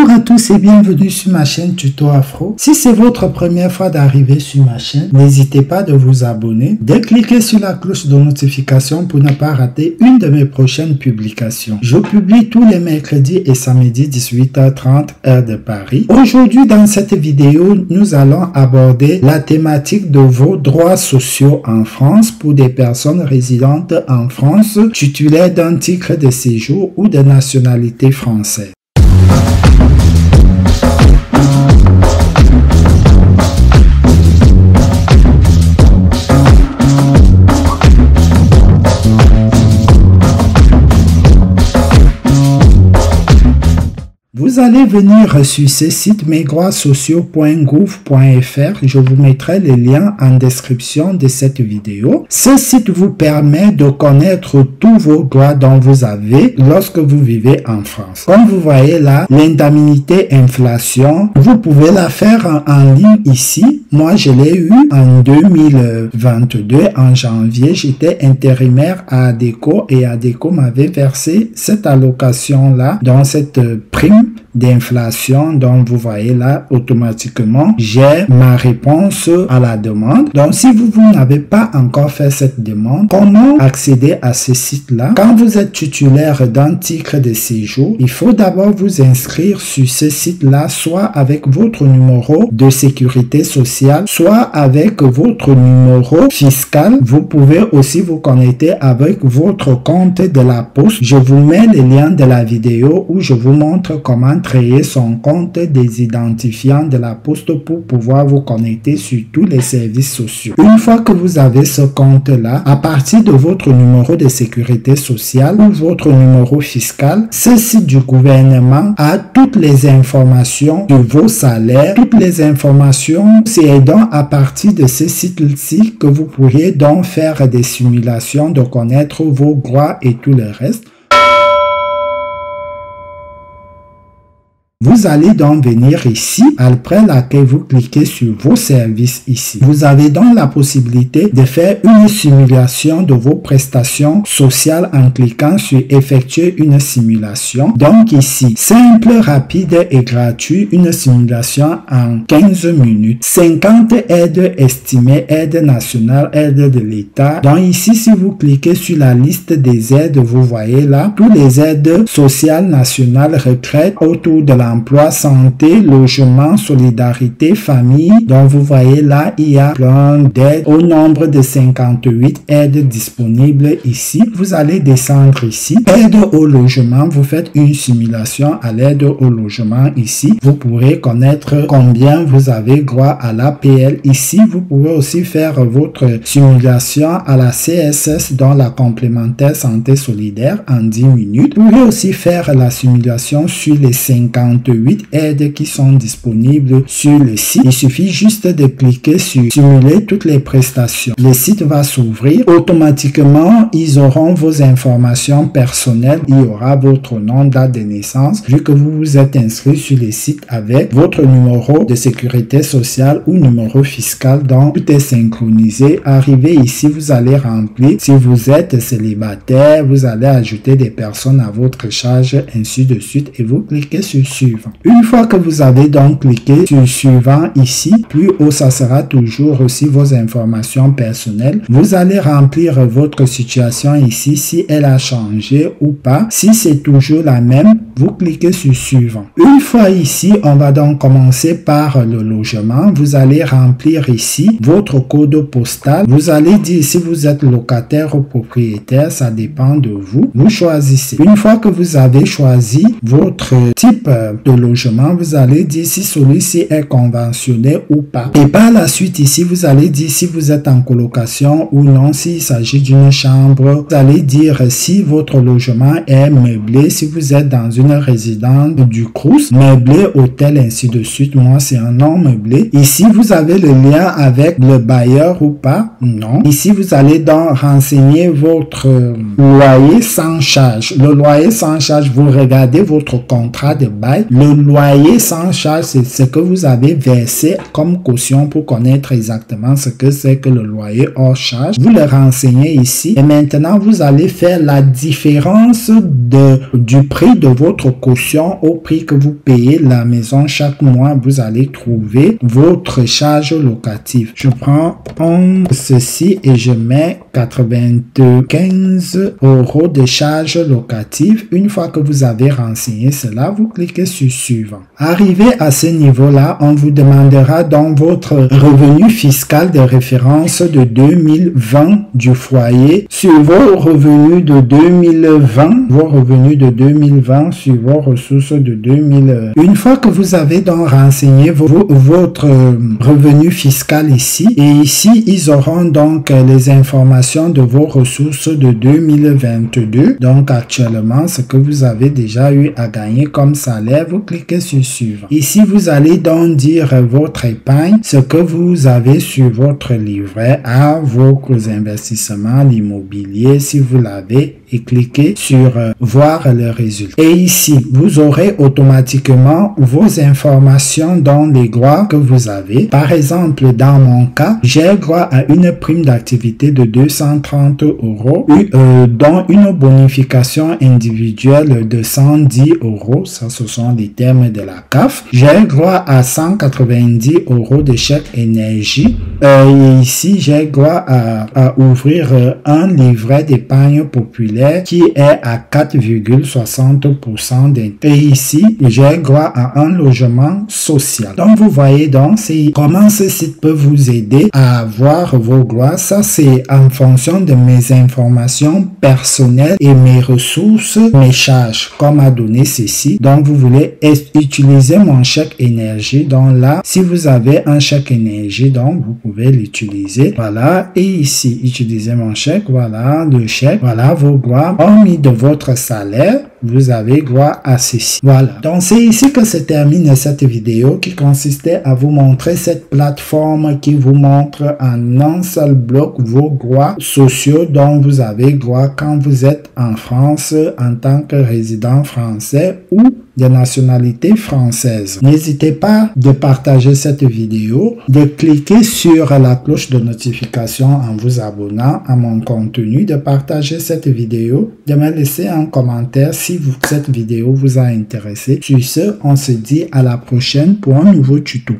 Bonjour à tous et bienvenue sur ma chaîne Tuto Afro. Si c'est votre première fois d'arriver sur ma chaîne, n'hésitez pas de vous abonner, de cliquer sur la cloche de notification pour ne pas rater une de mes prochaines publications. Je publie tous les mercredis et samedis 18h30 heure de Paris. Aujourd'hui dans cette vidéo, nous allons aborder la thématique de vos droits sociaux en France pour des personnes résidentes en France, titulaires d'un titre de séjour ou de nationalité française. Vous allez venir sur ce site mesdroitssociaux.gouv.fr. Je vous mettrai les liens en description de cette vidéo. Ce site vous permet de connaître tous vos droits dont vous avez lorsque vous vivez en France. Comme vous voyez là, l'indemnité inflation, vous pouvez la faire en ligne ici. Moi, je l'ai eu en 2022, en janvier. J'étais intérimaire à ADECO et ADECO m'avait versé cette allocation-là, dans cette prime d'inflation. Donc vous voyez là, automatiquement j'ai ma réponse à la demande. Donc si vous n'avez pas encore fait cette demande, comment accéder à ce site là? Quand vous êtes titulaire d'un titre de séjour, il faut d'abord vous inscrire sur ce site là, soit avec votre numéro de sécurité sociale, soit avec votre numéro fiscal. Vous pouvez aussi vous connecter avec votre compte de la poste. Je vous mets les liens de la vidéo où je vous montre comment créer son compte des identifiants de la poste pour pouvoir vous connecter sur tous les services sociaux. Une fois que vous avez ce compte-là, à partir de votre numéro de sécurité sociale ou votre numéro fiscal, ce site du gouvernement a toutes les informations de vos salaires, toutes les informations. C'est donc à partir de ce site-ci que vous pourriez donc faire des simulations de connaître vos droits et tout le reste. Vous allez donc venir ici, après laquelle vous cliquez sur vos services ici. Vous avez donc la possibilité de faire une simulation de vos prestations sociales en cliquant sur effectuer une simulation. Donc ici, simple, rapide et gratuit, une simulation en 15 minutes. 50 aides estimées, aide nationale, aide de l'État. Donc ici, si vous cliquez sur la liste des aides, vous voyez là, tous les aides sociales nationales, retraite, autour de l'emploi, santé, logement, solidarité, famille. Donc vous voyez là, il y a plein d'aides au nombre de 58 aides disponibles ici. Vous allez descendre ici. Aide au logement, vous faites une simulation à l'aide au logement ici. Vous pourrez connaître combien vous avez droit à l'APL ici. Vous pouvez aussi faire votre simulation à la CSS dans la complémentaire santé solidaire en 10 minutes. Vous pouvez aussi faire la simulation sur les 58 aides qui sont disponibles sur le site. Il suffit juste de cliquer sur simuler toutes les prestations. Le site va s'ouvrir. Automatiquement, ils auront vos informations personnelles. Il y aura votre nom, date de naissance, vu que vous vous êtes inscrit sur le site avec votre numéro de sécurité sociale ou numéro fiscal. Donc, tout est synchronisé. Arrivé ici, vous allez remplir. Si vous êtes célibataire, vous allez ajouter des personnes à votre charge, ainsi de suite, et vous cliquez sur suivant. Une fois que vous avez donc cliqué sur suivant ici, plus haut, ça sera toujours aussi vos informations personnelles. Vous allez remplir votre situation ici, si elle a changé ou pas. Si c'est toujours la même, vous cliquez sur suivant. Une fois ici, on va donc commencer par le logement. Vous allez remplir ici votre code postal. Vous allez dire si vous êtes locataire ou propriétaire, ça dépend de vous. Vous choisissez. Une fois que vous avez choisi votre type de logement, vous allez dire si celui-ci est conventionné ou pas. Et par la suite ici, vous allez dire si vous êtes en colocation ou non, s'il s'agit d'une chambre. Vous allez dire si votre logement est meublé, si vous êtes dans une résidence du Crous, meublé, hôtel, ainsi de suite. Moi, c'est un non meublé. Ici, vous avez le lien avec le bailleur ou pas? Non. Ici, vous allez donc renseigner votre loyer sans charge. Le loyer sans charge, vous regardez votre contrat de bail. Le loyer sans charge, c'est ce que vous avez versé comme caution pour connaître exactement ce que c'est que le loyer hors charge. Vous le renseignez ici et maintenant vous allez faire la différence du prix de votre caution au prix que vous payez la maison chaque mois. Vous allez trouver votre charge locative. Je prends ceci et je mets 95 € de charge locative. Une fois que vous avez renseigné cela, vous cliquez sur suivant. Arrivé à ce niveau-là, on vous demandera donc votre revenu fiscal de référence de 2020 du foyer sur vos revenus de 2020, sur vos ressources de 2000. Une fois que vous avez donc renseigné votre revenu fiscal ici, et ici, ils auront donc les informations de vos ressources de 2022. Donc, actuellement, ce que vous avez déjà eu à gagner comme salaire, vous cliquez sur suivant. Ici, vous allez donc dire votre épargne, ce que vous avez sur votre livret A, vos investissements, l'immobilier, si vous l'avez, et cliquez sur voir le résultat. Et ici, vous aurez automatiquement vos informations dans les droits que vous avez. Par exemple, dans mon cas, j'ai droit à une prime d'activité de 230 €, dont une bonification individuelle de 110 €. Ça, ce sont les termes de la CAF. J'ai droit à 190 € de chèque énergie. Et ici, j'ai droit à ouvrir un livret d'épargne populaire qui est à 4,60% d'intérêt. Et ici, j'ai droit à un logement social. Donc, vous voyez donc comment ce site peut vous aider à avoir vos droits. Ça, c'est en fonction de mes informations personnelles et mes ressources, mes charges, comme a donné ceci. Donc, vous voulez utiliser mon chèque énergie. Donc là, si vous avez un chèque énergie, donc vous pouvez l'utiliser. Voilà. Et ici, utiliser mon chèque. Voilà, le chèque. Voilà vos droits. Hormis de votre salaire, vous avez droit à ceci. Voilà. Donc, c'est ici que se termine cette vidéo qui consistait à vous montrer cette plateforme qui vous montre en un seul bloc vos droits sociaux dont vous avez droit quand vous êtes en France en tant que résident français ou de nationalité française. N'hésitez pas de partager cette vidéo, de cliquer sur la cloche de notification en vous abonnant à mon contenu, de partager cette vidéo, de me laisser un commentaire si cette vidéo vous a intéressé. Sur ce, on se dit à la prochaine pour un nouveau tuto.